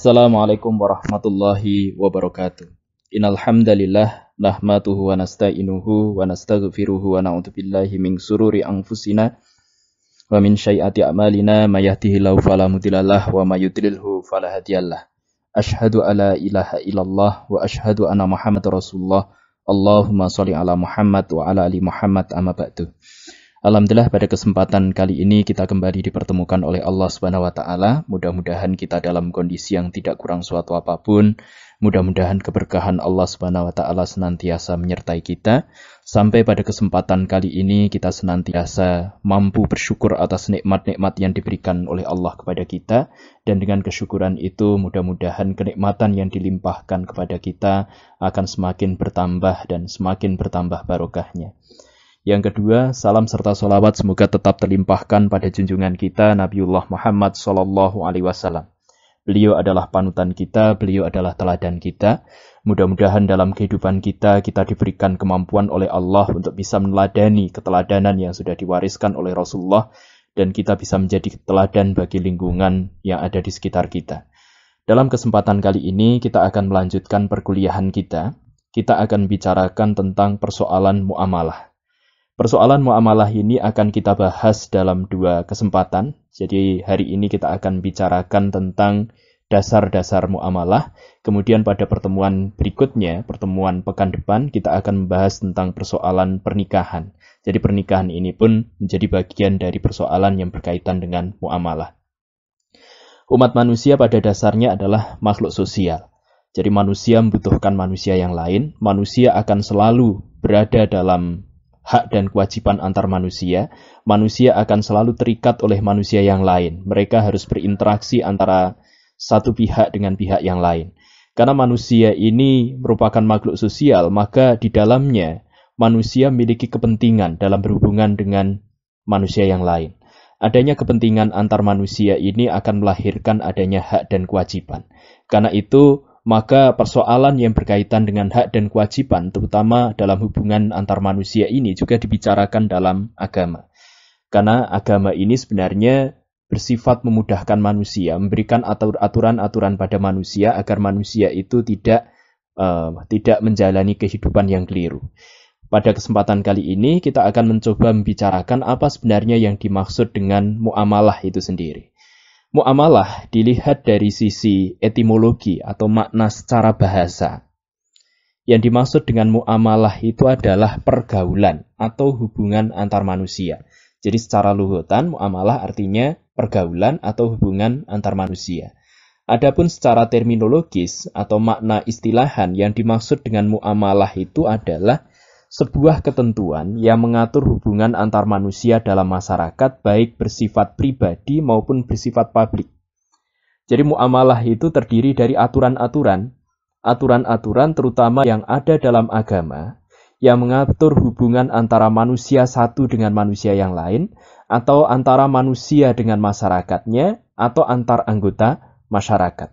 Assalamualaikum warahmatullahi wabarakatuh. Innal hamdalillah nahmaduhu wa nasta'inuhu wa nastaghfiruhu wa na'udzu billahi min sururi anfusina wa min sayyiati a'malina may yahdihillahu fala mudhillalah wa may yudlilhu fala hadiyalah. Asyhadu alla ilaha illallah wa asyhadu anna Muhammadar Rasulullah. Allahumma shalli ala Muhammad wa ala ali Muhammad amma ba'du. Alhamdulillah pada kesempatan kali ini kita kembali dipertemukan oleh Allah Subhanahu wa taala. Mudah-mudahan kita dalam kondisi yang tidak kurang suatu apapun. Mudah-mudahan keberkahan Allah Subhanahu wa taala senantiasa menyertai kita sampai pada kesempatan kali ini kita senantiasa mampu bersyukur atas nikmat-nikmat yang diberikan oleh Allah kepada kita, dan dengan kesyukuran itu mudah-mudahan kenikmatan yang dilimpahkan kepada kita akan semakin bertambah dan semakin bertambah barokahnya. Yang kedua, salam serta sholawat semoga tetap terlimpahkan pada junjungan kita Nabiullah Muhammad sallallahu alaihi wasallam. Beliau adalah panutan kita, beliau adalah teladan kita. Mudah-mudahan dalam kehidupan kita diberikan kemampuan oleh Allah untuk bisa meneladani keteladanan yang sudah diwariskan oleh Rasulullah, dan kita bisa menjadi teladan bagi lingkungan yang ada di sekitar kita. Dalam kesempatan kali ini kita akan melanjutkan perkuliahan kita. Kita akan bicarakan tentang persoalan muamalah. Persoalan muamalah ini akan kita bahas dalam dua kesempatan. Jadi hari ini kita akan bicarakan tentang dasar-dasar muamalah. Kemudian pada pertemuan berikutnya, pertemuan pekan depan, kita akan membahas tentang persoalan pernikahan. Jadi pernikahan ini pun menjadi bagian dari persoalan yang berkaitan dengan muamalah. Umat manusia pada dasarnya adalah makhluk sosial. Jadi manusia membutuhkan manusia yang lain. Manusia akan selalu berada dalam hak dan kewajiban antar manusia. Manusia akan selalu terikat oleh manusia yang lain. Mereka harus berinteraksi antara satu pihak dengan pihak yang lain. Karena manusia ini merupakan makhluk sosial, maka di dalamnya manusia memiliki kepentingan dalam berhubungan dengan manusia yang lain. Adanya kepentingan antar manusia ini akan melahirkan adanya hak dan kewajiban. Karena itu, maka persoalan yang berkaitan dengan hak dan kewajiban, terutama dalam hubungan antar manusia ini juga dibicarakan dalam agama. Karena agama ini sebenarnya bersifat memudahkan manusia, memberikan aturan-aturan pada manusia agar manusia itu tidak menjalani kehidupan yang keliru. Pada kesempatan kali ini kita akan mencoba membicarakan apa sebenarnya yang dimaksud dengan muamalah itu sendiri. Muamalah dilihat dari sisi etimologi atau makna secara bahasa. Yang dimaksud dengan muamalah itu adalah pergaulan atau hubungan antar manusia. Jadi secara luhutan muamalah artinya pergaulan atau hubungan antar manusia. Adapun secara terminologis atau makna istilahan yang dimaksud dengan muamalah itu adalah sebuah ketentuan yang mengatur hubungan antar manusia dalam masyarakat, baik bersifat pribadi maupun bersifat publik. Jadi muamalah itu terdiri dari aturan-aturan terutama yang ada dalam agama, yang mengatur hubungan antara manusia satu dengan manusia yang lain, atau antara manusia dengan masyarakatnya, atau antar anggota masyarakat.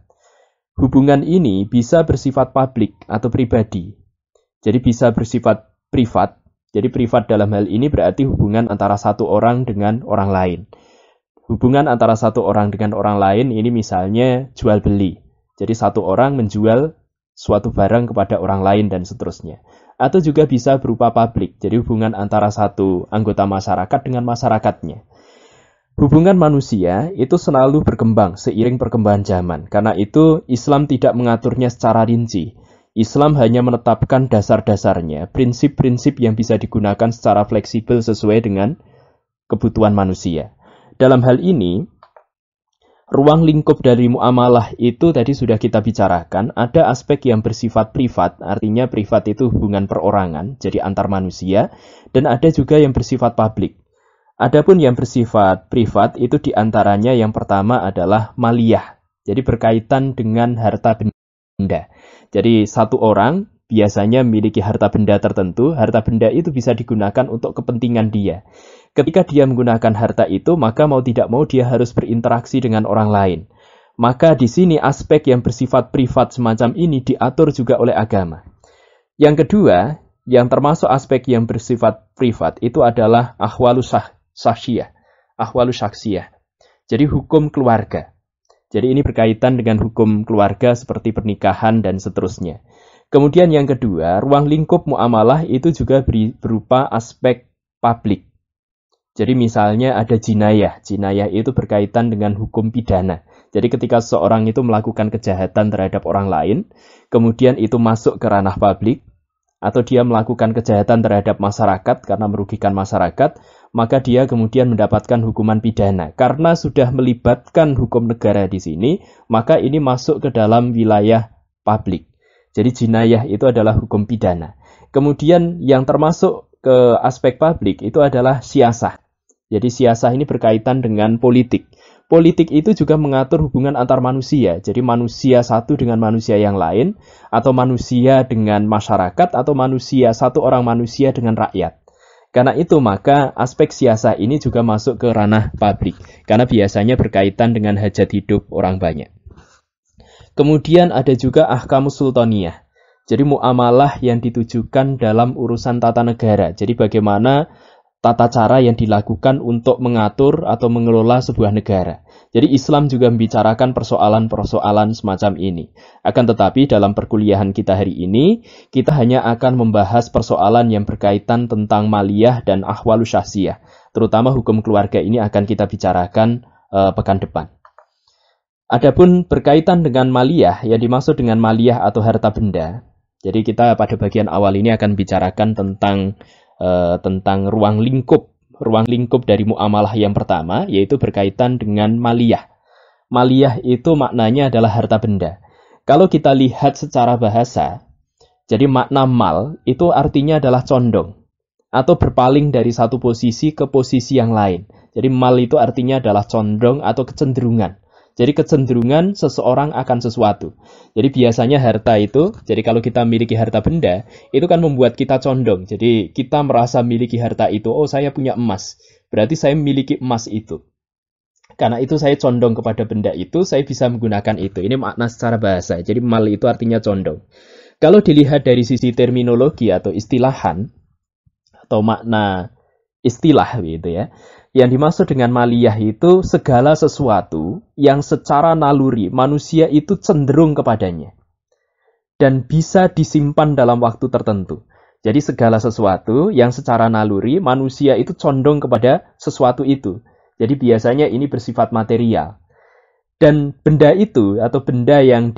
Hubungan ini bisa bersifat publik atau pribadi. Jadi bisa bersifat privat. Jadi privat dalam hal ini berarti hubungan antara satu orang dengan orang lain. Hubungan antara satu orang dengan orang lain ini misalnya jual beli. Jadi satu orang menjual suatu barang kepada orang lain dan seterusnya. Atau juga bisa berupa publik. Jadi hubungan antara satu anggota masyarakat dengan masyarakatnya. Hubungan manusia itu selalu berkembang seiring perkembangan zaman. Karena itu Islam tidak mengaturnya secara rinci. Islam hanya menetapkan dasar-dasarnya, prinsip-prinsip yang bisa digunakan secara fleksibel sesuai dengan kebutuhan manusia. Dalam hal ini, ruang lingkup dari muamalah itu tadi sudah kita bicarakan, ada aspek yang bersifat privat, artinya privat itu hubungan perorangan, jadi antar manusia, dan ada juga yang bersifat publik. Adapun yang bersifat privat itu diantaranya yang pertama adalah maliyah, jadi berkaitan dengan harta benda. Jadi satu orang biasanya memiliki harta benda tertentu, harta benda itu bisa digunakan untuk kepentingan dia. Ketika dia menggunakan harta itu, maka mau tidak mau dia harus berinteraksi dengan orang lain. Maka di sini aspek yang bersifat privat semacam ini diatur juga oleh agama. Yang kedua, yang termasuk aspek yang bersifat privat itu adalah ahwalus saksiyah. Jadi hukum keluarga. Jadi ini berkaitan dengan hukum keluarga seperti pernikahan dan seterusnya. Kemudian yang kedua, ruang lingkup muamalah itu juga berupa aspek publik. Jadi misalnya ada jinayah. Jinayah itu berkaitan dengan hukum pidana. Jadi ketika seseorang itu melakukan kejahatan terhadap orang lain, kemudian itu masuk ke ranah publik, atau dia melakukan kejahatan terhadap masyarakat karena merugikan masyarakat, maka dia kemudian mendapatkan hukuman pidana. Karena sudah melibatkan hukum negara di sini, maka ini masuk ke dalam wilayah publik. Jadi jinayah itu adalah hukum pidana. Kemudian yang termasuk ke aspek publik itu adalah siasah. Jadi siasah ini berkaitan dengan politik. Politik itu juga mengatur hubungan antar manusia. Jadi manusia satu dengan manusia yang lain, atau manusia dengan masyarakat, atau satu orang manusia dengan rakyat. Karena itu maka aspek siasah ini juga masuk ke ranah publik. Karena biasanya berkaitan dengan hajat hidup orang banyak. Kemudian ada juga ahkamus sultaniyah. Jadi muamalah yang ditujukan dalam urusan tata negara. Jadi bagaimana tata cara yang dilakukan untuk mengatur atau mengelola sebuah negara. Jadi Islam juga membicarakan persoalan-persoalan semacam ini. Akan tetapi dalam perkuliahan kita hari ini, kita hanya akan membahas persoalan yang berkaitan tentang maliyah dan ahwalu syahsiyah. Terutama hukum keluarga ini akan kita bicarakan pekan depan. Adapun berkaitan dengan maliyah, yang dimaksud dengan maliyah atau harta benda. Jadi kita pada bagian awal ini akan bicarakan tentang ruang lingkup dari muamalah yang pertama, yaitu berkaitan dengan maliyah. Maliyah itu maknanya adalah harta benda. Kalau kita lihat secara bahasa, jadi makna mal itu artinya adalah condong atau berpaling dari satu posisi ke posisi yang lain. Jadi mal itu artinya adalah condong atau kecenderungan. Jadi kecenderungan seseorang akan sesuatu. Jadi biasanya harta itu, jadi kalau kita memiliki harta benda, itu kan membuat kita condong. Jadi kita merasa memiliki harta itu, oh saya punya emas. Berarti saya memiliki emas itu. Karena itu saya condong kepada benda itu, saya bisa menggunakan itu. Ini makna secara bahasa. Jadi mal itu artinya condong. Kalau dilihat dari sisi terminologi atau istilahan, atau makna istilah gitu ya. Yang dimaksud dengan maliyah itu segala sesuatu yang secara naluri manusia itu cenderung kepadanya. Dan bisa disimpan dalam waktu tertentu. Jadi segala sesuatu yang secara naluri manusia itu condong kepada sesuatu itu. Jadi biasanya ini bersifat material. Dan benda itu atau benda yang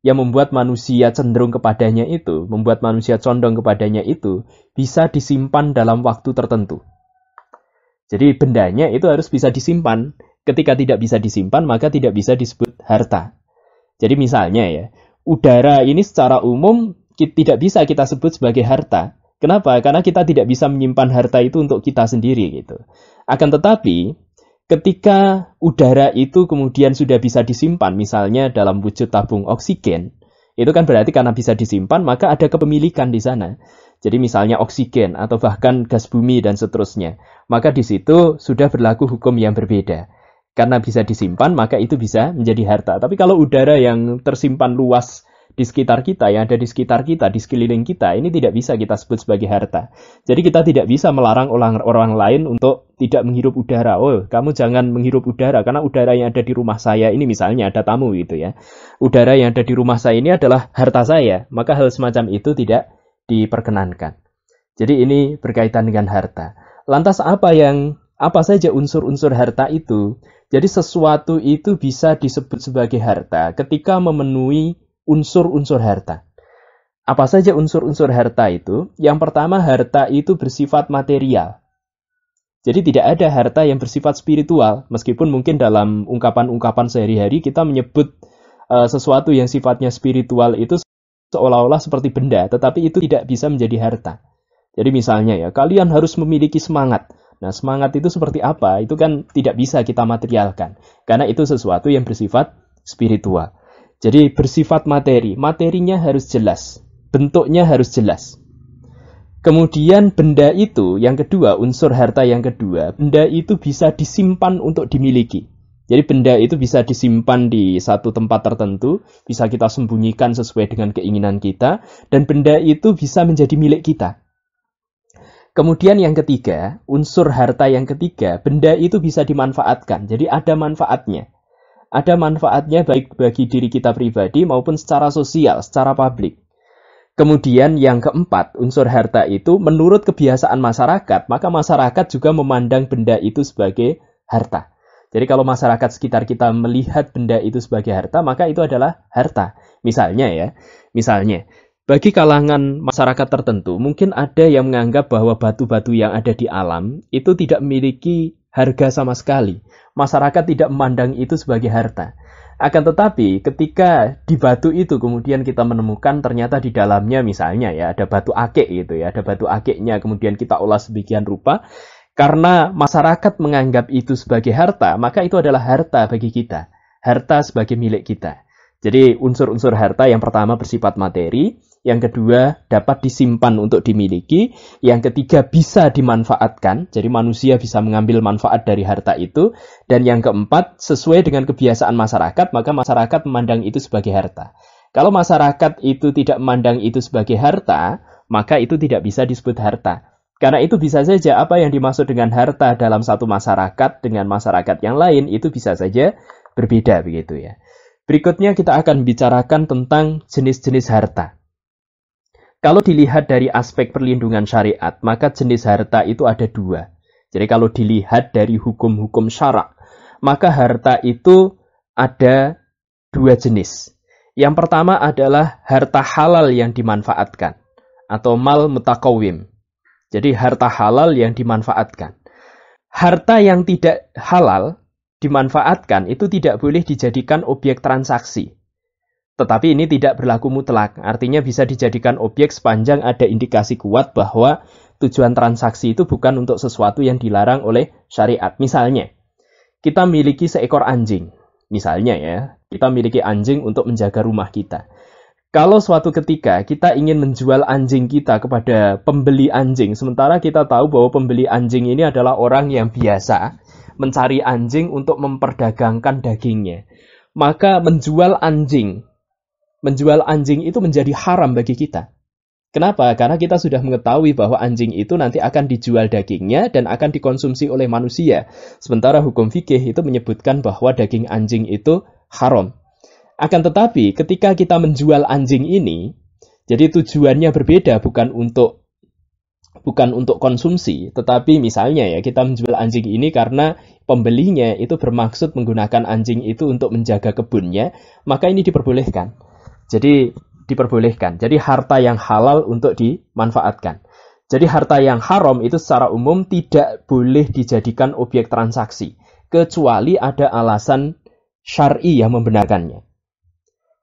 membuat manusia cenderung kepadanya itu, membuat manusia condong kepadanya itu, bisa disimpan dalam waktu tertentu. Jadi bendanya itu harus bisa disimpan. Ketika tidak bisa disimpan, maka tidak bisa disebut harta. Jadi misalnya ya, udara ini secara umum tidak bisa kita sebut sebagai harta. Kenapa? Karena kita tidak bisa menyimpan harta itu untuk kita sendiri gitu. Akan tetapi, ketika udara itu kemudian sudah bisa disimpan, misalnya dalam wujud tabung oksigen, itu kan berarti karena bisa disimpan, maka ada kepemilikan di sana. Jadi misalnya oksigen atau bahkan gas bumi dan seterusnya. Maka di situ sudah berlaku hukum yang berbeda. Karena bisa disimpan, maka itu bisa menjadi harta. Tapi kalau udara yang tersimpan luas di sekitar kita, yang ada di sekitar kita, di sekeliling kita, ini tidak bisa kita sebut sebagai harta. Jadi kita tidak bisa melarang orang lain untuk tidak menghirup udara. Oh, kamu jangan menghirup udara, karena udara yang ada di rumah saya, ini misalnya ada tamu gitu ya. Udara yang ada di rumah saya ini adalah harta saya. Maka hal semacam itu tidak diperkenankan. Jadi ini berkaitan dengan harta. Lantas apa saja unsur-unsur harta itu? Jadi sesuatu itu bisa disebut sebagai harta ketika memenuhi unsur-unsur harta. Apa saja unsur-unsur harta itu? Yang pertama, harta itu bersifat material. Jadi tidak ada harta yang bersifat spiritual. Meskipun mungkin dalam ungkapan-ungkapan sehari-hari kita menyebut sesuatu yang sifatnya spiritual itu seolah-olah seperti benda, tetapi itu tidak bisa menjadi harta. Jadi misalnya ya, kalian harus memiliki semangat. Nah, semangat itu seperti apa? Itu kan tidak bisa kita materialkan. Karena itu sesuatu yang bersifat spiritual. Jadi bersifat materi. Materinya harus jelas. Bentuknya harus jelas. Kemudian benda itu, yang kedua, unsur harta yang kedua, benda itu bisa disimpan untuk dimiliki. Jadi benda itu bisa disimpan di satu tempat tertentu, bisa kita sembunyikan sesuai dengan keinginan kita, dan benda itu bisa menjadi milik kita. Kemudian yang ketiga, unsur harta yang ketiga, benda itu bisa dimanfaatkan, jadi ada manfaatnya. ada manfaatnya baik bagi diri kita pribadi maupun secara sosial, secara publik. Kemudian yang keempat, unsur harta itu menurut kebiasaan masyarakat, maka masyarakat juga memandang benda itu sebagai harta. Jadi kalau masyarakat sekitar kita melihat benda itu sebagai harta, maka itu adalah harta. Misalnya, bagi kalangan masyarakat tertentu, mungkin ada yang menganggap bahwa batu-batu yang ada di alam itu tidak memiliki harga sama sekali. Masyarakat tidak memandang itu sebagai harta. Akan tetapi ketika di batu itu kemudian kita menemukan ternyata di dalamnya misalnya ada batu akik gitu ada batu akiknya kemudian kita olah sebagian rupa, karena masyarakat menganggap itu sebagai harta, maka itu adalah harta bagi kita, harta sebagai milik kita. Jadi unsur-unsur harta yang pertama bersifat materi, yang kedua dapat disimpan untuk dimiliki, yang ketiga bisa dimanfaatkan, jadi manusia bisa mengambil manfaat dari harta itu, dan yang keempat sesuai dengan kebiasaan masyarakat, maka masyarakat memandang itu sebagai harta. Kalau masyarakat itu tidak memandang itu sebagai harta, maka itu tidak bisa disebut harta. Karena itu bisa saja apa yang dimaksud dengan harta dalam satu masyarakat dengan masyarakat yang lain itu bisa saja berbeda begitu ya. Berikutnya kita akan bicarakan tentang jenis-jenis harta. Kalau dilihat dari aspek perlindungan syariat, maka jenis harta itu ada dua. Jadi kalau dilihat dari hukum-hukum syarak, maka harta itu ada dua jenis. Yang pertama adalah harta halal yang dimanfaatkan, atau mal mutakawim. Jadi harta halal yang dimanfaatkan. Harta yang tidak halal dimanfaatkan itu tidak boleh dijadikan objek transaksi. Tetapi ini tidak berlaku mutlak, artinya bisa dijadikan objek sepanjang ada indikasi kuat bahwa tujuan transaksi itu bukan untuk sesuatu yang dilarang oleh syariat. Misalnya, kita miliki seekor anjing. Misalnya kita miliki anjing untuk menjaga rumah kita. Kalau suatu ketika kita ingin menjual anjing kita kepada pembeli anjing, sementara kita tahu bahwa pembeli anjing ini adalah orang yang biasa mencari anjing untuk memperdagangkan dagingnya, maka menjual anjing itu menjadi haram bagi kita. Kenapa? Karena kita sudah mengetahui bahwa anjing itu nanti akan dijual dagingnya dan akan dikonsumsi oleh manusia. Sementara hukum fikih itu menyebutkan bahwa daging anjing itu haram. Akan tetapi ketika kita menjual anjing ini, jadi tujuannya berbeda, bukan untuk konsumsi, tetapi misalnya kita menjual anjing ini karena pembelinya itu bermaksud menggunakan anjing itu untuk menjaga kebunnya, maka ini diperbolehkan. Jadi diperbolehkan. Jadi harta yang halal untuk dimanfaatkan. Jadi harta yang haram itu secara umum tidak boleh dijadikan objek transaksi, kecuali ada alasan syar'i yang membenarkannya.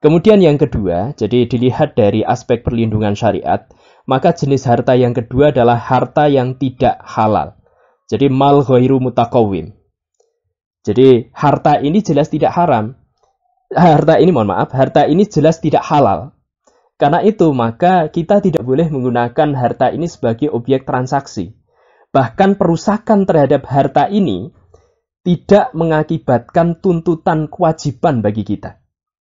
Kemudian yang kedua, jadi dilihat dari aspek perlindungan syariat, maka jenis harta yang kedua adalah harta yang tidak halal. Jadi mal ghairu mutakawim. Jadi harta ini jelas tidak haram. Harta ini jelas tidak halal. Karena itu, maka kita tidak boleh menggunakan harta ini sebagai objek transaksi. Bahkan perusakan terhadap harta ini tidak mengakibatkan tuntutan kewajiban bagi kita.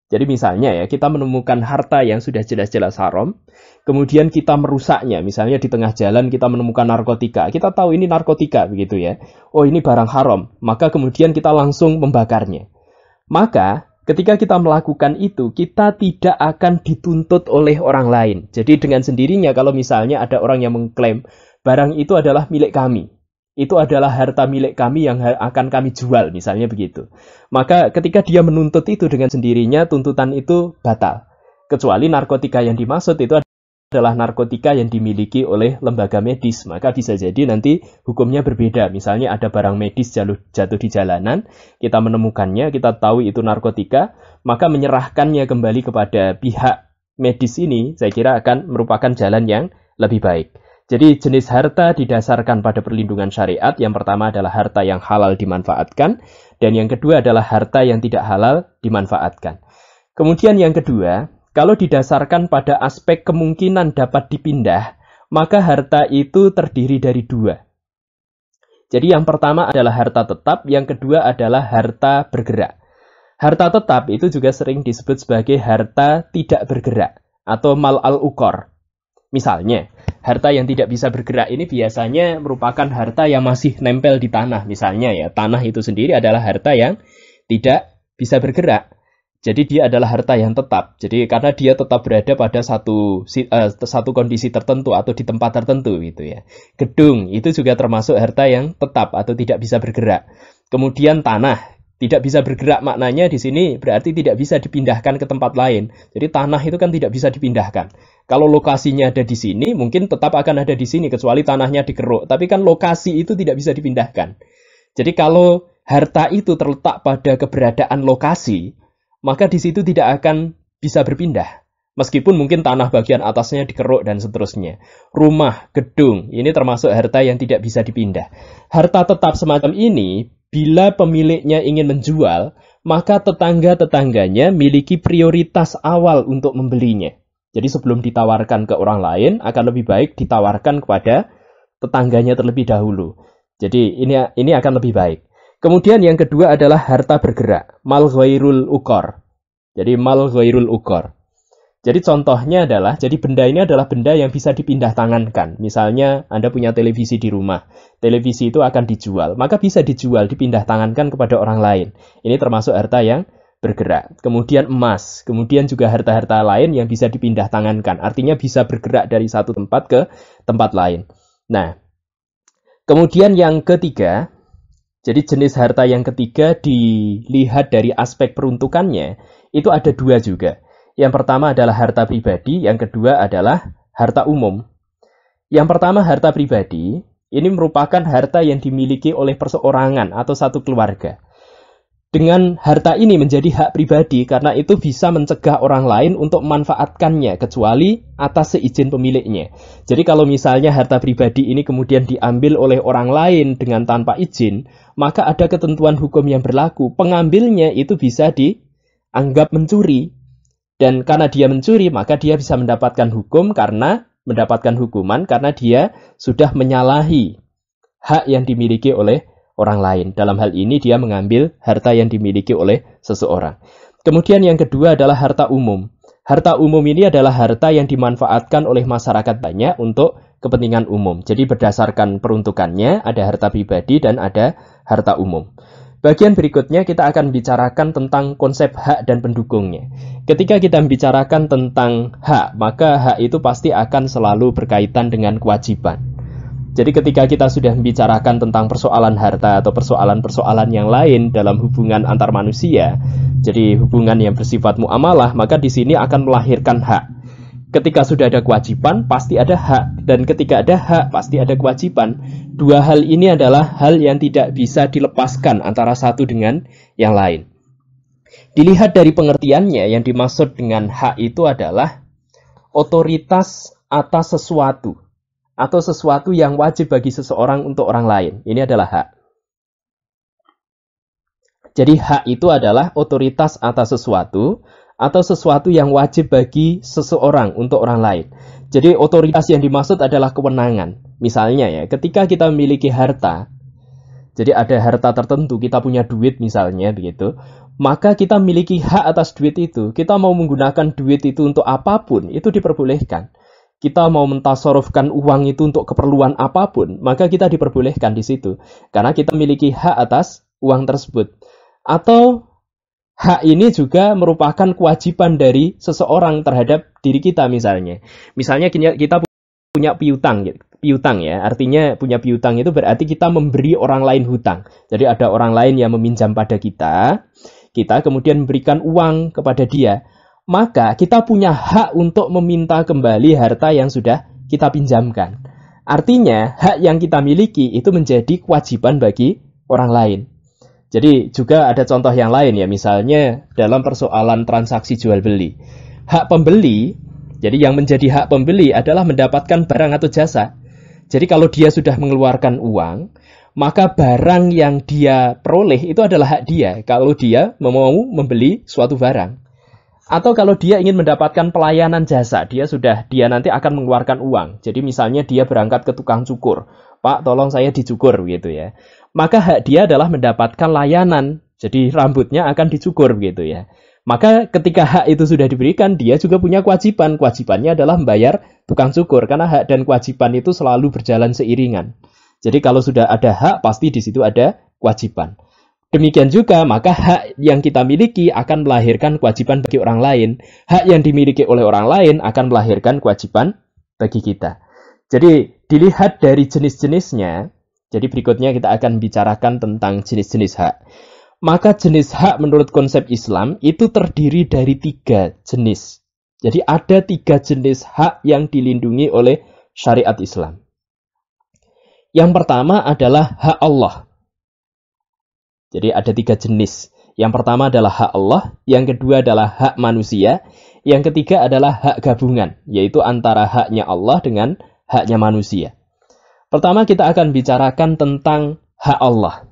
Jadi misalnya kita menemukan harta yang sudah jelas-jelas haram, kemudian kita merusaknya, misalnya di tengah jalan kita menemukan narkotika, kita tahu ini narkotika begitu ya, oh ini barang haram, maka kemudian kita langsung membakarnya. Maka ketika kita melakukan itu, kita tidak akan dituntut oleh orang lain. Jadi dengan sendirinya kalau misalnya ada orang yang mengklaim barang itu adalah milik kami, itu adalah harta milik kami yang akan kami jual, misalnya begitu. Maka ketika dia menuntut itu dengan sendirinya, tuntutan itu batal. Kecuali narkotika yang dimaksud itu adalah narkotika yang dimiliki oleh lembaga medis. Maka bisa jadi nanti hukumnya berbeda. Misalnya ada barang medis jatuh di jalanan, kita menemukannya, kita tahu itu narkotika, maka menyerahkannya kembali kepada pihak medis ini, saya kira akan merupakan jalan yang lebih baik. Jadi jenis harta didasarkan pada perlindungan syariat. Yang pertama adalah harta yang halal dimanfaatkan, dan yang kedua adalah harta yang tidak halal dimanfaatkan. Kemudian yang kedua, kalau didasarkan pada aspek kemungkinan dapat dipindah, maka harta itu terdiri dari dua. Jadi yang pertama adalah harta tetap, yang kedua adalah harta bergerak. Harta tetap itu juga sering disebut sebagai harta tidak bergerak atau mal al-ukor. Misalnya, harta yang tidak bisa bergerak ini biasanya merupakan harta yang masih nempel di tanah. Misalnya tanah itu sendiri adalah harta yang tidak bisa bergerak. Jadi dia adalah harta yang tetap. Jadi karena dia tetap berada pada satu kondisi tertentu atau di tempat tertentu gitu ya. Gedung itu juga termasuk harta yang tetap atau tidak bisa bergerak. Kemudian tanah tidak bisa bergerak, maknanya di sini berarti tidak bisa dipindahkan ke tempat lain. Jadi tanah itu kan tidak bisa dipindahkan. Kalau lokasinya ada di sini, mungkin tetap akan ada di sini kecuali tanahnya dikeruk. Tapi kan lokasi itu tidak bisa dipindahkan. Jadi kalau harta itu terletak pada keberadaan lokasi, maka di situ tidak akan bisa berpindah. Meskipun mungkin tanah bagian atasnya dikeruk dan seterusnya. Rumah, gedung, ini termasuk harta yang tidak bisa dipindah. Harta tetap semacam ini, bila pemiliknya ingin menjual, maka tetangga-tetangganya miliki prioritas awal untuk membelinya. Jadi sebelum ditawarkan ke orang lain, akan lebih baik ditawarkan kepada tetangganya terlebih dahulu. Jadi ini akan lebih baik. Kemudian yang kedua adalah harta bergerak, mal ghairul ukor. Jadi mal ghairul ukor. Jadi contohnya adalah, jadi benda ini adalah benda yang bisa dipindah tangankan. Misalnya Anda punya televisi di rumah, televisi itu akan dijual, maka bisa dijual, dipindah tangankan kepada orang lain. Ini termasuk harta yang bergerak. Kemudian emas, kemudian juga harta-harta lain yang bisa dipindah tangankan. Artinya bisa bergerak dari satu tempat ke tempat lain. Nah, kemudian yang ketiga, jadi jenis harta yang ketiga dilihat dari aspek peruntukannya, itu ada dua juga. Yang pertama adalah harta pribadi, yang kedua adalah harta umum. Yang pertama harta pribadi, ini merupakan harta yang dimiliki oleh perseorangan atau satu keluarga. Dengan harta ini menjadi hak pribadi karena itu bisa mencegah orang lain untuk memanfaatkannya kecuali atas seizin pemiliknya. Jadi kalau misalnya harta pribadi ini kemudian diambil oleh orang lain dengan tanpa izin, maka ada ketentuan hukum yang berlaku. Pengambilnya itu bisa dianggap mencuri. Dan karena dia mencuri, maka dia bisa mendapatkan hukuman karena dia sudah menyalahi hak yang dimiliki oleh orang lain. Dalam hal ini dia mengambil harta yang dimiliki oleh seseorang. Kemudian yang kedua adalah harta umum. Harta umum ini adalah harta yang dimanfaatkan oleh masyarakat banyak untuk kepentingan umum. Jadi berdasarkan peruntukannya ada harta pribadi dan ada harta umum. Bagian berikutnya kita akan bicarakan tentang konsep hak dan pendukungnya. Ketika kita membicarakan tentang hak, maka hak itu pasti akan selalu berkaitan dengan kewajiban. Jadi ketika kita sudah membicarakan tentang persoalan harta atau persoalan-persoalan yang lain dalam hubungan antar manusia, jadi hubungan yang bersifat muamalah, maka di sini akan melahirkan hak. Ketika sudah ada kewajiban, pasti ada hak. Dan ketika ada hak, pasti ada kewajiban. Dua hal ini adalah hal yang tidak bisa dilepaskan antara satu dengan yang lain. Dilihat dari pengertiannya, yang dimaksud dengan hak itu adalah otoritas atas sesuatu. Atau sesuatu yang wajib bagi seseorang untuk orang lain. Ini adalah hak. Jadi hak itu adalah otoritas atas sesuatu atau sesuatu yang wajib bagi seseorang untuk orang lain. Jadi otoritas yang dimaksud adalah kewenangan. Misalnya ya, ketika kita memiliki harta, jadi ada harta tertentu, kita punya duit misalnya begitu, maka kita memiliki hak atas duit itu. Kita mau menggunakan duit itu untuk apapun, itu diperbolehkan. Kita mau mentasarufkan uang itu untuk keperluan apapun, maka kita diperbolehkan di situ. Karena kita memiliki hak atas uang tersebut. Atau hak ini juga merupakan kewajiban dari seseorang terhadap diri kita misalnya. Misalnya kita punya piutang ya. Artinya punya piutang itu berarti kita memberi orang lain hutang. Jadi ada orang lain yang meminjam pada kita kemudian memberikan uang kepada dia. Maka kita punya hak untuk meminta kembali harta yang sudah kita pinjamkan. Artinya hak yang kita miliki itu menjadi kewajiban bagi orang lain. Jadi juga ada contoh yang lain ya, misalnya dalam persoalan transaksi jual beli. Hak pembeli, jadi yang menjadi hak pembeli adalah mendapatkan barang atau jasa. Jadi kalau dia sudah mengeluarkan uang, maka barang yang dia peroleh itu adalah hak dia kalau dia mau membeli suatu barang. Atau kalau dia ingin mendapatkan pelayanan jasa, dia nanti akan mengeluarkan uang. Jadi misalnya dia berangkat ke tukang cukur. Pak, tolong saya dicukur gitu ya. Maka hak dia adalah mendapatkan layanan. Jadi rambutnya akan dicukur gitu ya. Maka ketika hak itu sudah diberikan, dia juga punya kewajiban. Kewajibannya adalah membayar tukang cukur. Karena hak dan kewajiban itu selalu berjalan seiringan. Jadi kalau sudah ada hak, pasti di situ ada kewajiban. Demikian juga, maka hak yang kita miliki akan melahirkan kewajiban bagi orang lain. Hak yang dimiliki oleh orang lain akan melahirkan kewajiban bagi kita. Jadi, dilihat dari jenis-jenisnya. Jadi, berikutnya kita akan bicarakan tentang jenis-jenis hak. Maka jenis hak menurut konsep Islam itu terdiri dari 3 jenis. Jadi ada 3 jenis hak yang dilindungi oleh syariat Islam. Yang pertama adalah hak Allah. Jadi ada 3 jenis. Yang pertama adalah hak Allah, yang kedua adalah hak manusia, yang ketiga adalah hak gabungan, yaitu antara haknya Allah dengan haknya manusia. Pertama kita akan bicarakan tentang hak Allah.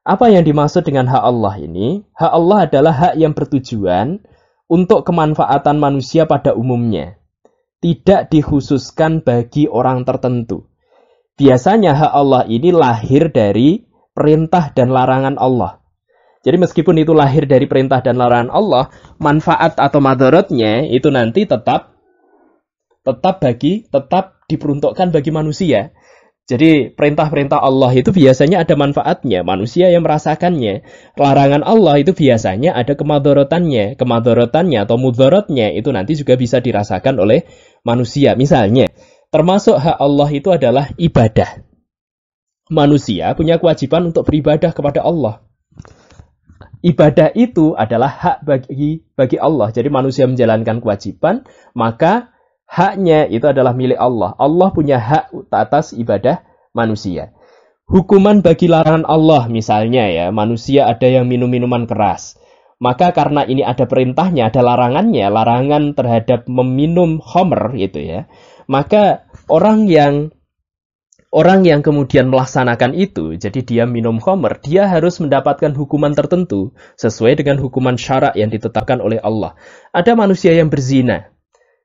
Apa yang dimaksud dengan hak Allah ini? Hak Allah adalah hak yang bertujuan untuk kemanfaatan manusia pada umumnya. Tidak dikhususkan bagi orang tertentu. Biasanya hak Allah ini lahir dari perintah dan larangan Allah. Jadi meskipun itu lahir dari perintah dan larangan Allah, manfaat atau madaratnya itu nanti tetap diperuntukkan bagi manusia. Jadi perintah-perintah Allah itu biasanya ada manfaatnya, manusia yang merasakannya. Larangan Allah itu biasanya ada kemadaratannya. Kemadaratannya atau mudaratnya itu nanti juga bisa dirasakan oleh manusia. Misalnya, termasuk hak Allah itu adalah ibadah. Manusia punya kewajiban untuk beribadah kepada Allah. Ibadah itu adalah hak bagi Allah. Jadi manusia menjalankan kewajiban, maka haknya itu adalah milik Allah. Allah punya hak atas ibadah manusia. Hukuman bagi larangan Allah misalnya ya, manusia ada yang minum minuman keras. Maka karena ini ada perintahnya, ada larangannya, larangan terhadap meminum khamr gitu ya. Maka orang yang kemudian melaksanakan itu, jadi dia minum khamr, dia harus mendapatkan hukuman tertentu sesuai dengan hukuman syarak yang ditetapkan oleh Allah. Ada manusia yang berzina.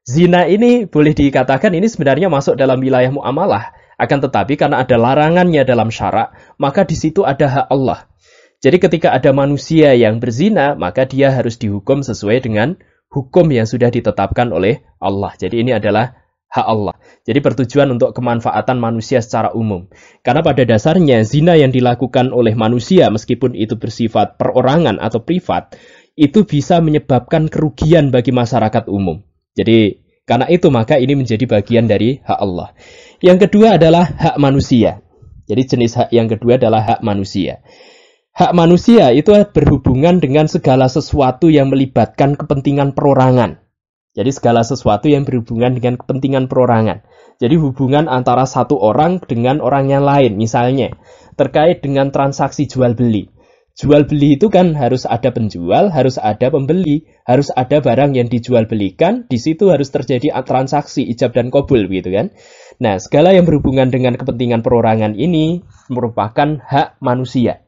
Zina ini boleh dikatakan ini sebenarnya masuk dalam wilayah muamalah. Akan tetapi karena ada larangannya dalam syarak, maka di situ ada hak Allah. Jadi ketika ada manusia yang berzina, maka dia harus dihukum sesuai dengan hukum yang sudah ditetapkan oleh Allah. Jadi ini adalah hak Allah. Jadi bertujuan untuk kemanfaatan manusia secara umum. Karena pada dasarnya zina yang dilakukan oleh manusia, meskipun itu bersifat perorangan atau privat, itu bisa menyebabkan kerugian bagi masyarakat umum. Jadi karena itu maka ini menjadi bagian dari hak Allah. Yang kedua adalah hak manusia. Jadi jenis hak yang kedua adalah hak manusia. Hak manusia itu berhubungan dengan segala sesuatu yang melibatkan kepentingan perorangan. Jadi segala sesuatu yang berhubungan dengan kepentingan perorangan. Jadi hubungan antara satu orang dengan orang yang lain. Misalnya terkait dengan transaksi jual beli. Jual beli itu kan harus ada penjual, harus ada pembeli, harus ada barang yang dijual belikan, di situ harus terjadi transaksi ijab dan qabul gitu kan. Nah, segala yang berhubungan dengan kepentingan perorangan ini merupakan hak manusia.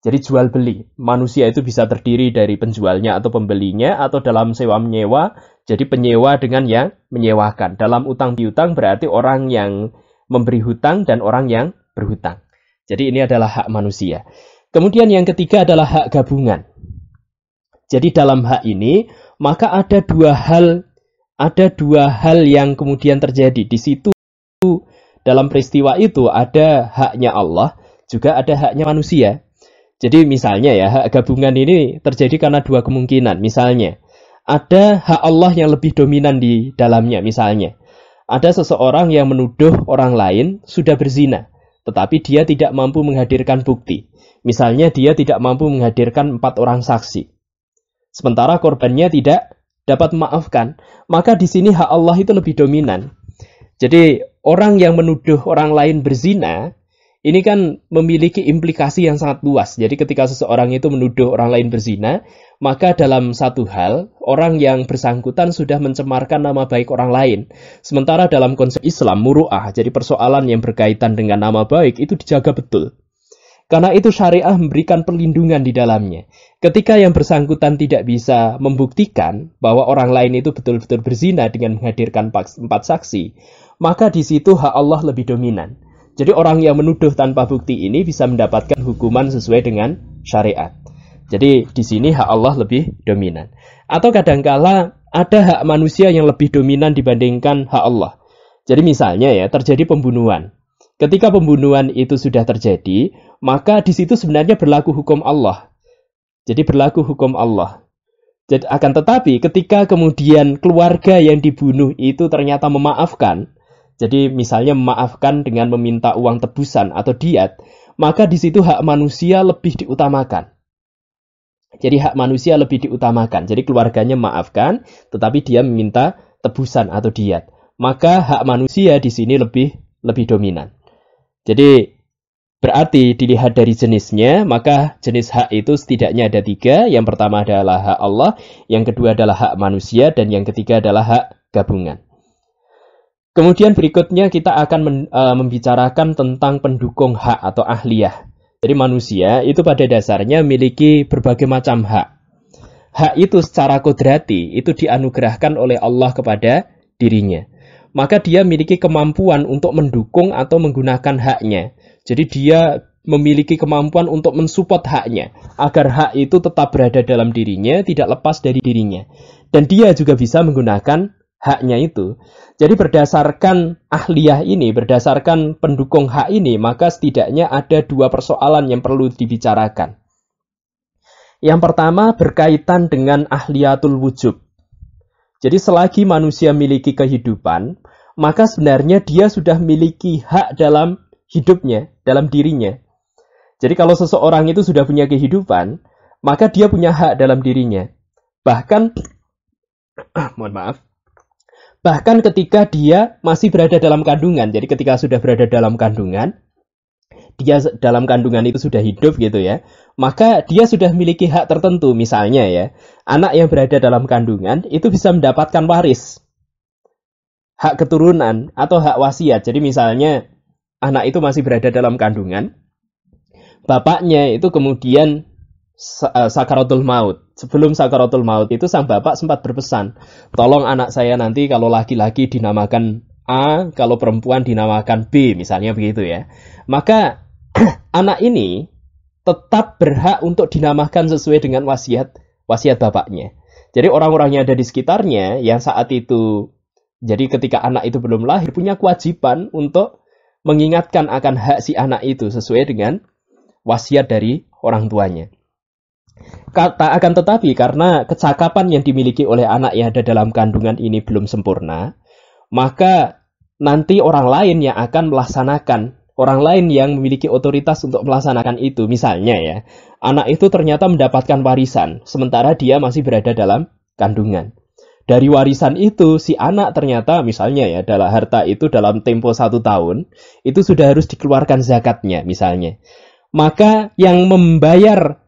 Jadi jual beli, manusia itu bisa terdiri dari penjualnya atau pembelinya, atau dalam sewa menyewa, jadi penyewa dengan yang menyewakan. Dalam utang piutang berarti orang yang memberi hutang dan orang yang berhutang. Jadi ini adalah hak manusia. Kemudian yang ketiga adalah hak gabungan. Jadi dalam hak ini, maka ada dua hal yang kemudian terjadi. Di situ dalam peristiwa itu ada haknya Allah, juga ada haknya manusia. Jadi misalnya ya, hak gabungan ini terjadi karena dua kemungkinan. Misalnya, ada hak Allah yang lebih dominan di dalamnya. Misalnya, ada seseorang yang menuduh orang lain sudah berzina, tetapi dia tidak mampu menghadirkan bukti. Misalnya dia tidak mampu menghadirkan 4 orang saksi. Sementara korbannya tidak dapat memaafkan. Maka di sini hak Allah itu lebih dominan. Jadi orang yang menuduh orang lain berzina, ini kan memiliki implikasi yang sangat luas. Jadi ketika seseorang itu menuduh orang lain berzina, maka dalam satu hal, orang yang bersangkutan sudah mencemarkan nama baik orang lain. Sementara dalam konsep Islam, muru'ah, jadi persoalan yang berkaitan dengan nama baik itu dijaga betul. Karena itu syariah memberikan perlindungan di dalamnya. Ketika yang bersangkutan tidak bisa membuktikan bahwa orang lain itu betul-betul berzina dengan menghadirkan 4 saksi, maka di situ hak Allah lebih dominan. Jadi orang yang menuduh tanpa bukti ini bisa mendapatkan hukuman sesuai dengan syariat. Jadi di sini hak Allah lebih dominan. Atau kadangkala ada hak manusia yang lebih dominan dibandingkan hak Allah. Jadi misalnya ya, terjadi pembunuhan. Ketika pembunuhan itu sudah terjadi, maka di situ sebenarnya berlaku hukum Allah. Jadi berlaku hukum Allah. Jadi, akan tetapi ketika kemudian keluarga yang dibunuh itu ternyata memaafkan, jadi misalnya memaafkan dengan meminta uang tebusan atau diat, maka di situ hak manusia lebih diutamakan. Jadi hak manusia lebih diutamakan. Jadi keluarganya memaafkan, tetapi dia meminta tebusan atau diat. Maka hak manusia di sini lebih dominan. Jadi berarti dilihat dari jenisnya, maka jenis hak itu setidaknya ada 3. Yang pertama adalah hak Allah, yang kedua adalah hak manusia, dan yang ketiga adalah hak gabungan. Kemudian berikutnya kita akan membicarakan tentang pendukung hak atau ahliyah. Jadi manusia itu pada dasarnya memiliki berbagai macam hak. Hak itu secara kodrati itu dianugerahkan oleh Allah kepada dirinya. Maka dia memiliki kemampuan untuk mendukung atau menggunakan haknya. Jadi dia memiliki kemampuan untuk mensupport haknya, agar hak itu tetap berada dalam dirinya, tidak lepas dari dirinya. Dan dia juga bisa menggunakan haknya itu. Jadi berdasarkan ahliyah ini, berdasarkan pendukung hak ini, maka setidaknya ada 2 persoalan yang perlu dibicarakan. Yang pertama berkaitan dengan ahliyatul wujub. Jadi selagi manusia memiliki kehidupan, maka sebenarnya dia sudah memiliki hak dalam hidupnya, dalam dirinya. Jadi kalau seseorang itu sudah punya kehidupan, maka dia punya hak dalam dirinya. Bahkan, bahkan ketika dia masih berada dalam kandungan, jadi ketika sudah berada dalam kandungan, dia dalam kandungan itu sudah hidup gitu ya, maka dia sudah memiliki hak tertentu. Misalnya ya, anak yang berada dalam kandungan itu bisa mendapatkan waris, hak keturunan atau hak wasiat. Jadi misalnya anak itu masih berada dalam kandungan, bapaknya itu kemudian sakaratul maut. Sebelum sakaratul maut itu sang bapak sempat berpesan, tolong anak saya nanti kalau laki-laki dinamakan A, kalau perempuan dinamakan B, misalnya begitu ya. Maka anak ini tetap berhak untuk dinamakan sesuai dengan wasiat bapaknya. Jadi orang-orang yang ada di sekitarnya yang saat itu, jadi ketika anak itu belum lahir, punya kewajiban untuk mengingatkan akan hak si anak itu sesuai dengan wasiat dari orang tuanya. Akan tetapi karena kecakapan yang dimiliki oleh anak yang ada dalam kandungan ini belum sempurna, maka nanti orang lain yang akan melaksanakan, orang lain yang memiliki otoritas untuk melaksanakan itu. Misalnya ya, anak itu ternyata mendapatkan warisan, sementara dia masih berada dalam kandungan. Dari warisan itu, si anak ternyata misalnya ya, dalam harta itu dalam tempo 1 tahun, itu sudah harus dikeluarkan zakatnya misalnya. Maka yang membayar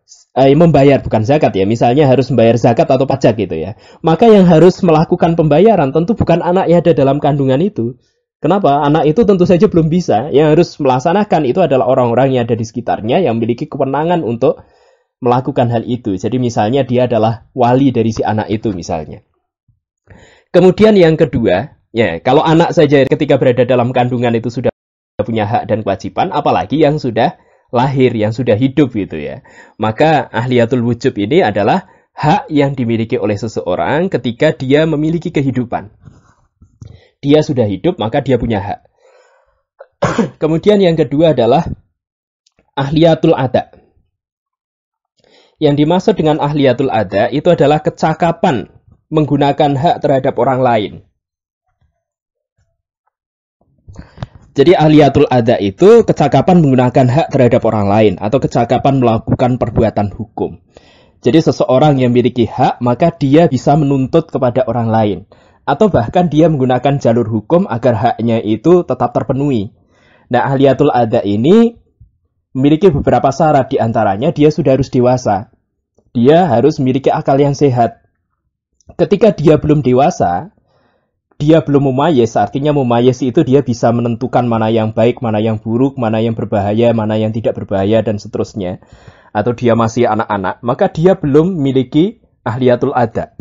bukan zakat ya, misalnya harus membayar zakat atau pajak gitu ya. Maka yang harus melakukan pembayaran tentu bukan anak yang ada dalam kandungan itu. Kenapa? Anak itu tentu saja belum bisa. Yang harus melaksanakan itu adalah orang-orang yang ada di sekitarnya yang memiliki kewenangan untuk melakukan hal itu. Jadi misalnya dia adalah wali dari si anak itu misalnya. Kemudian yang kedua, ya kalau anak saja ketika berada dalam kandungan itu sudah punya hak dan kewajiban, apalagi yang sudah lahir, yang sudah hidup gitu ya. Maka ahliyatul wujub ini adalah hak yang dimiliki oleh seseorang ketika dia memiliki kehidupan. Dia sudah hidup, maka dia punya hak. Kemudian yang kedua adalah ahliyatul ada. Yang dimaksud dengan ahliyatul ada itu adalah kecakapan menggunakan hak terhadap orang lain. Jadi ahliyatul ada itu kecakapan menggunakan hak terhadap orang lain atau kecakapan melakukan perbuatan hukum. Jadi seseorang yang memiliki hak, maka dia bisa menuntut kepada orang lain. Atau bahkan dia menggunakan jalur hukum agar haknya itu tetap terpenuhi. Nah, ahliyatul ada ini memiliki beberapa syarat, di antaranya dia sudah harus dewasa. Dia harus memiliki akal yang sehat. Ketika dia belum dewasa, dia belum mumayyiz, artinya mumayyiz itu dia bisa menentukan mana yang baik, mana yang buruk, mana yang berbahaya, mana yang tidak berbahaya, dan seterusnya. Atau dia masih anak-anak, maka dia belum memiliki ahliyatul ada.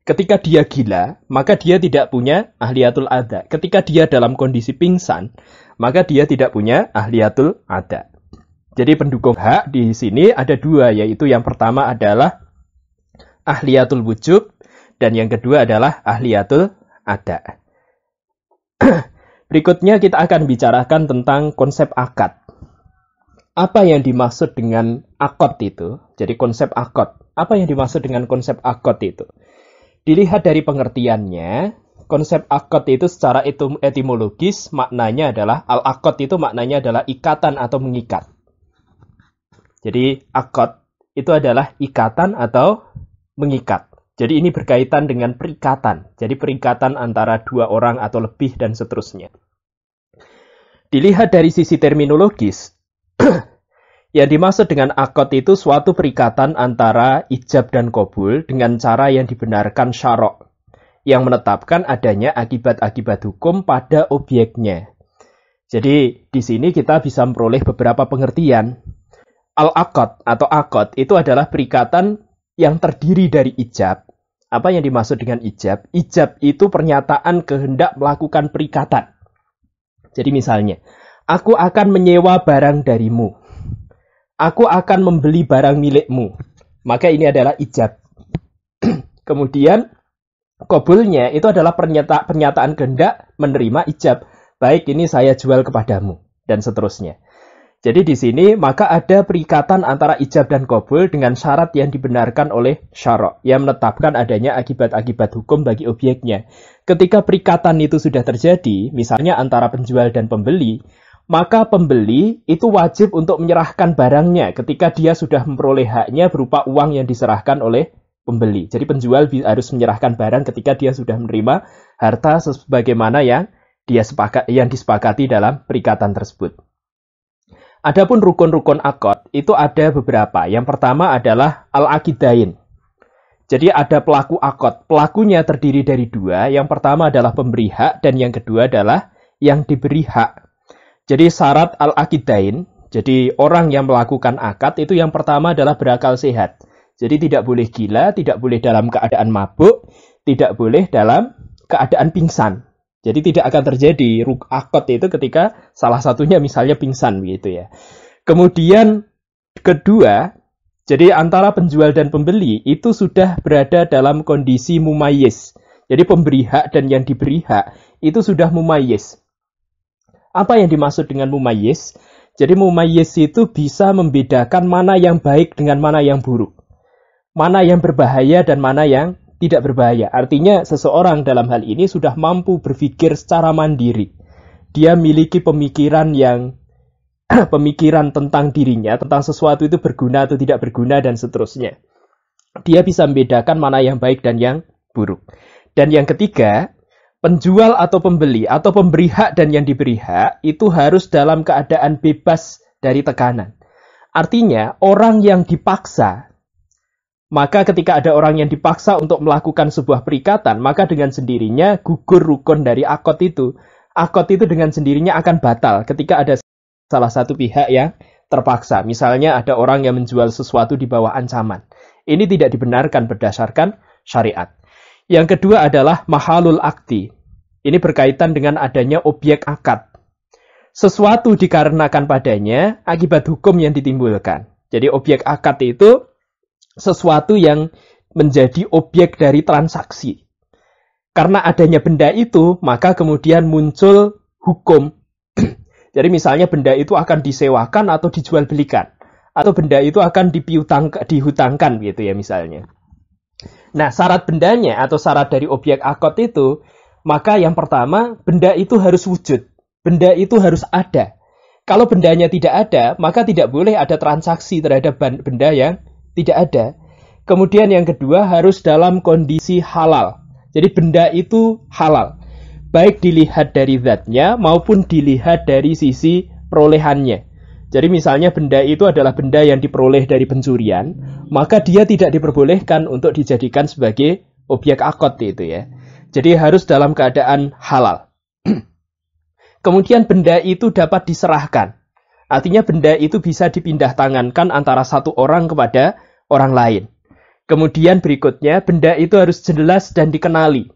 Ketika dia gila, maka dia tidak punya ahliyatul ada. Ketika dia dalam kondisi pingsan, maka dia tidak punya ahliyatul ada. Jadi pendukung hak di sini ada 2, yaitu yang pertama adalah ahliyatul wujub, dan yang kedua adalah ahliyatul ada. Berikutnya kita akan bicarakan tentang konsep akad. Apa yang dimaksud dengan akad itu? Jadi konsep akad. Apa yang dimaksud dengan konsep akad itu? Dilihat dari pengertiannya, konsep akad itu secara etimologis maknanya adalah, al-akad itu maknanya adalah ikatan atau mengikat. Jadi akad itu adalah ikatan atau mengikat. Jadi ini berkaitan dengan perikatan. Jadi perikatan antara dua orang atau lebih dan seterusnya. Dilihat dari sisi terminologis, yang dimaksud dengan akad itu suatu perikatan antara ijab dan qabul dengan cara yang dibenarkan syara', yang menetapkan adanya akibat-akibat hukum pada objeknya. Jadi di sini kita bisa memperoleh beberapa pengertian. Al-akad atau akad itu adalah perikatan yang terdiri dari ijab. Apa yang dimaksud dengan ijab? Ijab itu pernyataan kehendak melakukan perikatan. Jadi misalnya, aku akan menyewa barang darimu. Aku akan membeli barang milikmu. Maka ini adalah ijab. Kemudian, qabulnya itu adalah pernyataan kehendak menerima ijab. Baik, ini saya jual kepadamu. Dan seterusnya. Jadi di sini maka ada perikatan antara ijab dan qabul dengan syarat yang dibenarkan oleh syara' yang menetapkan adanya akibat-akibat hukum bagi objeknya. Ketika perikatan itu sudah terjadi, misalnya antara penjual dan pembeli, maka pembeli itu wajib untuk menyerahkan barangnya ketika dia sudah memperoleh haknya berupa uang yang diserahkan oleh pembeli. Jadi penjual harus menyerahkan barang ketika dia sudah menerima harta sebagaimana yang disepakati dalam perikatan tersebut. Adapun rukun-rukun akad itu ada beberapa. Yang pertama adalah al-akidain. Jadi ada pelaku akad. Pelakunya terdiri dari dua. Yang pertama adalah pemberi hak dan yang kedua adalah yang diberi hak. Jadi syarat al-akidain. Jadi orang yang melakukan akad itu yang pertama adalah berakal sehat. Jadi tidak boleh gila, tidak boleh dalam keadaan mabuk, tidak boleh dalam keadaan pingsan. Jadi tidak akan terjadi akad itu ketika salah satunya misalnya pingsan gitu ya. Kemudian kedua, jadi antara penjual dan pembeli itu sudah berada dalam kondisi mumayyiz. Jadi pemberi hak dan yang diberi hak itu sudah mumayyiz. Apa yang dimaksud dengan mumayyiz? Jadi mumayyiz itu bisa membedakan mana yang baik dengan mana yang buruk. Mana yang berbahaya dan mana yang tidak berbahaya. Artinya seseorang dalam hal ini sudah mampu berpikir secara mandiri. Dia memiliki pemikiran tentang dirinya, tentang sesuatu itu berguna atau tidak berguna dan seterusnya. Dia bisa membedakan mana yang baik dan yang buruk. Dan yang ketiga, penjual atau pembeli atau pemberi hak dan yang diberi hak itu harus dalam keadaan bebas dari tekanan. Artinya orang yang dipaksa, maka ketika ada orang yang dipaksa untuk melakukan sebuah perikatan, maka dengan sendirinya gugur rukun dari akad itu. Akad itu dengan sendirinya akan batal ketika ada salah satu pihak yang terpaksa. Misalnya ada orang yang menjual sesuatu di bawah ancaman. Ini tidak dibenarkan berdasarkan syariat. Yang kedua adalah mahalul akdi. Ini berkaitan dengan adanya objek akad. Sesuatu dikarenakan padanya akibat hukum yang ditimbulkan. Jadi objek akad itu sesuatu yang menjadi objek dari transaksi. Karena adanya benda itu, maka kemudian muncul hukum. Jadi misalnya benda itu akan disewakan atau dijual belikan. Atau benda itu akan dihutangkan gitu ya misalnya. Nah syarat bendanya atau syarat dari objek akad itu, maka yang pertama benda itu harus wujud. Benda itu harus ada. Kalau bendanya tidak ada, maka tidak boleh ada transaksi terhadap benda yang tidak ada. Kemudian yang kedua harus dalam kondisi halal. Jadi benda itu halal. Baik dilihat dari zatnya maupun dilihat dari sisi perolehannya. Jadi misalnya benda itu adalah benda yang diperoleh dari pencurian, maka dia tidak diperbolehkan untuk dijadikan sebagai objek akad itu ya. Jadi harus dalam keadaan halal. Kemudian benda itu dapat diserahkan. Artinya benda itu bisa dipindah tangankan antara satu orang kepada orang lain. Kemudian berikutnya, benda itu harus jelas dan dikenali.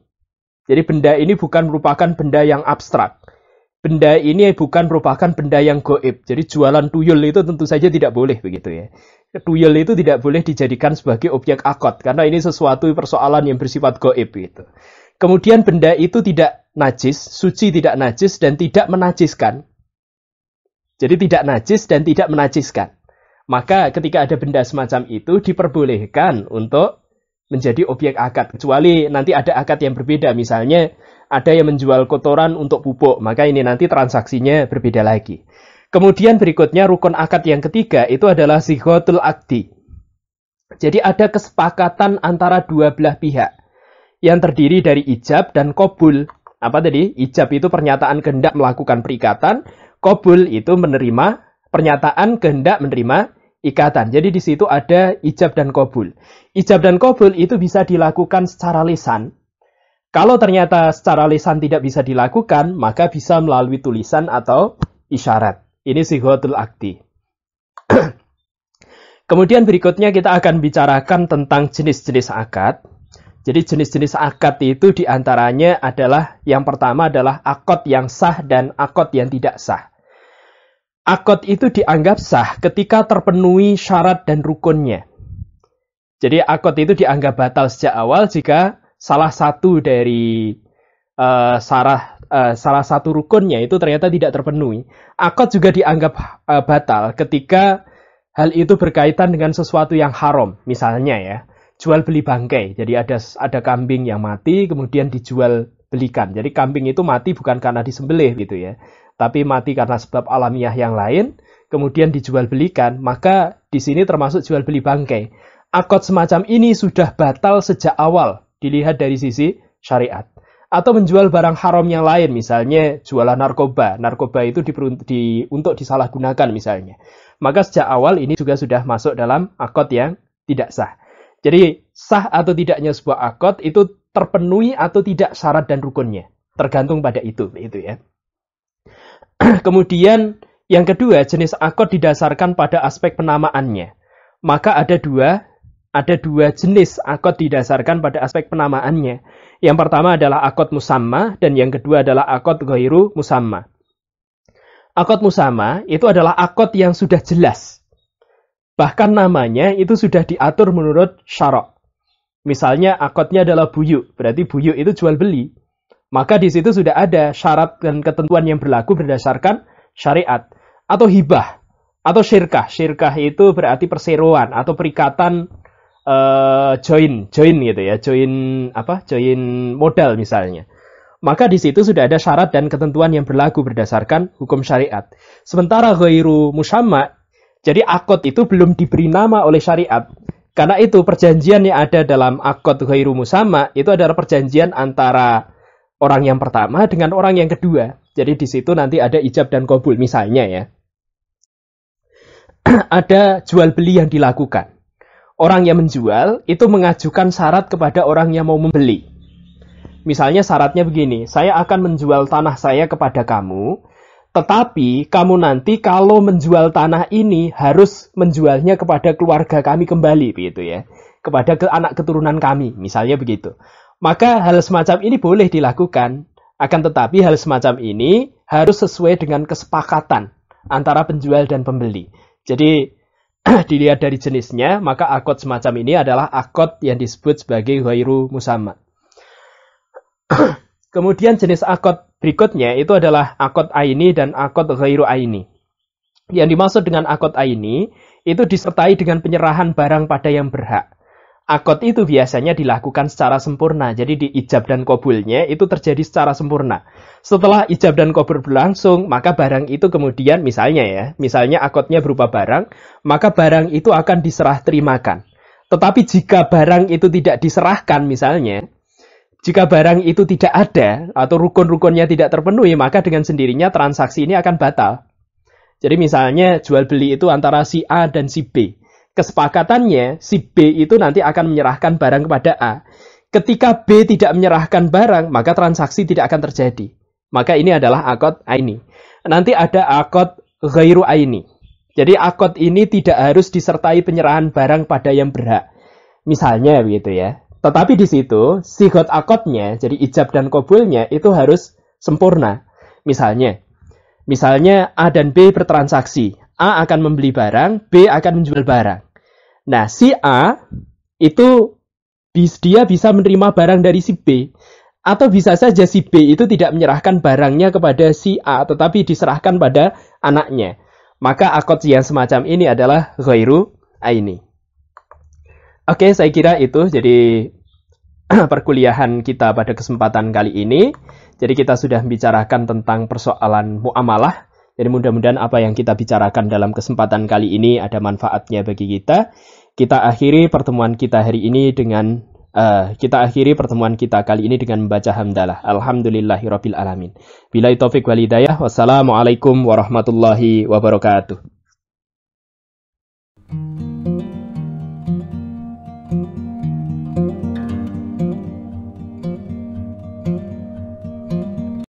Jadi benda ini bukan merupakan benda yang abstrak. Benda ini bukan merupakan benda yang goib. Jadi jualan tuyul itu tentu saja tidak boleh begitu ya. Tuyul itu tidak boleh dijadikan sebagai objek akad. Karena ini sesuatu persoalan yang bersifat goib gitu. Kemudian benda itu tidak najis, suci tidak najis, dan tidak menajiskan. Jadi tidak najis dan tidak menajiskan. Maka ketika ada benda semacam itu diperbolehkan untuk menjadi objek akad. Kecuali nanti ada akad yang berbeda. Misalnya ada yang menjual kotoran untuk pupuk. Maka ini nanti transaksinya berbeda lagi. Kemudian berikutnya rukun akad yang ketiga itu adalah sighatul akdi. Jadi ada kesepakatan antara dua belah pihak yang terdiri dari ijab dan qabul. Apa tadi? Ijab itu pernyataan kehendak melakukan perikatan. Qabul itu menerima pernyataan kehendak menerima ikatan. Jadi di situ ada ijab dan qabul. Ijab dan qabul itu bisa dilakukan secara lisan. Kalau ternyata secara lisan tidak bisa dilakukan, maka bisa melalui tulisan atau isyarat. Ini sighatul akdi. Kemudian berikutnya kita akan bicarakan tentang jenis-jenis akad. Jadi jenis-jenis akad itu diantaranya adalah, yang pertama adalah akad yang sah dan akad yang tidak sah. Akad itu dianggap sah ketika terpenuhi syarat dan rukunnya. Jadi akad itu dianggap batal sejak awal jika salah satu dari salah satu rukunnya itu ternyata tidak terpenuhi. Akad juga dianggap batal ketika hal itu berkaitan dengan sesuatu yang haram. Misalnya ya, jual beli bangkai. Jadi ada kambing yang mati kemudian dijual belikan. Jadi kambing itu mati bukan karena disembelih gitu ya, tapi mati karena sebab alamiah yang lain, kemudian dijual belikan, maka di sini termasuk jual beli bangkai. Akad semacam ini sudah batal sejak awal, dilihat dari sisi syariat. Atau menjual barang haram yang lain, misalnya jualan narkoba. Narkoba itu untuk disalahgunakan misalnya. Maka sejak awal ini juga sudah masuk dalam akad yang tidak sah. Jadi sah atau tidaknya sebuah akad itu terpenuhi atau tidak syarat dan rukunnya. Tergantung pada itu ya. Kemudian yang kedua, jenis akad didasarkan pada aspek penamaannya. Maka ada dua jenis akad didasarkan pada aspek penamaannya. Yang pertama adalah akad musamma dan yang kedua adalah akad ghairu musamma. Akad musamma itu adalah akad yang sudah jelas. Bahkan namanya itu sudah diatur menurut syarak. Misalnya akadnya adalah buyuk, berarti buyuk itu jual beli. Maka di situ sudah ada syarat dan ketentuan yang berlaku berdasarkan syariat. Atau hibah, atau syirkah. Syirkah itu berarti perseroan atau perikatan join gitu ya. Join modal misalnya. Maka di situ sudah ada syarat dan ketentuan yang berlaku berdasarkan hukum syariat. Sementara ghairu musamma, jadi akad itu belum diberi nama oleh syariat. Karena itu perjanjian yang ada dalam akad ghairu musamma itu adalah perjanjian antara orang yang pertama dengan orang yang kedua. Jadi di situ nanti ada ijab dan qabul misalnya ya. Ada jual beli yang dilakukan. Orang yang menjual itu mengajukan syarat kepada orang yang mau membeli. Misalnya syaratnya begini, saya akan menjual tanah saya kepada kamu, tetapi kamu nanti kalau menjual tanah ini harus menjualnya kepada keluarga kami kembali, begitu ya, kepada anak keturunan kami, misalnya begitu. Maka hal semacam ini boleh dilakukan, akan tetapi hal semacam ini harus sesuai dengan kesepakatan antara penjual dan pembeli. Jadi dilihat dari jenisnya, maka akad semacam ini adalah akad yang disebut sebagai ghairu musamma. Kemudian jenis akad berikutnya itu adalah akad aini dan akad ghairu aini. Yang dimaksud dengan akad aini itu disertai dengan penyerahan barang pada yang berhak. Akad itu biasanya dilakukan secara sempurna. Jadi di ijab dan qabulnya itu terjadi secara sempurna. Setelah ijab dan qabul berlangsung, maka barang itu kemudian misalnya akadnya berupa barang, maka barang itu akan diserah terimakan. Tetapi jika barang itu tidak diserahkan misalnya, jika barang itu tidak ada atau rukun-rukunnya tidak terpenuhi, maka dengan sendirinya transaksi ini akan batal. Jadi misalnya jual beli itu antara si A dan si B. Kesepakatannya si B itu nanti akan menyerahkan barang kepada A. Ketika B tidak menyerahkan barang, maka transaksi tidak akan terjadi. Maka ini adalah akad aini. Nanti ada akad ghairu aini. Jadi akad ini tidak harus disertai penyerahan barang pada yang berhak. Misalnya begitu ya. Tetapi di situ sigot akadnya, jadi ijab dan qabulnya itu harus sempurna. Misalnya A dan B bertransaksi. A akan membeli barang, B akan menjual barang. Nah, si A itu dia bisa menerima barang dari si B. Atau bisa saja si B itu tidak menyerahkan barangnya kepada si A, tetapi diserahkan pada anaknya. Maka akad yang semacam ini adalah ghairu aini. Oke, saya kira itu jadi perkuliahan kita pada kesempatan kali ini. Jadi kita sudah membicarakan tentang persoalan muamalah. Jadi mudah-mudahan apa yang kita bicarakan dalam kesempatan kali ini ada manfaatnya bagi kita. Kita akhiri pertemuan kita hari ini dengan kali ini dengan membaca hamdalah. Alhamdulillahirabbil alamin. Billahi taufik wal hidayah. Wassalamualaikum warahmatullahi wabarakatuh.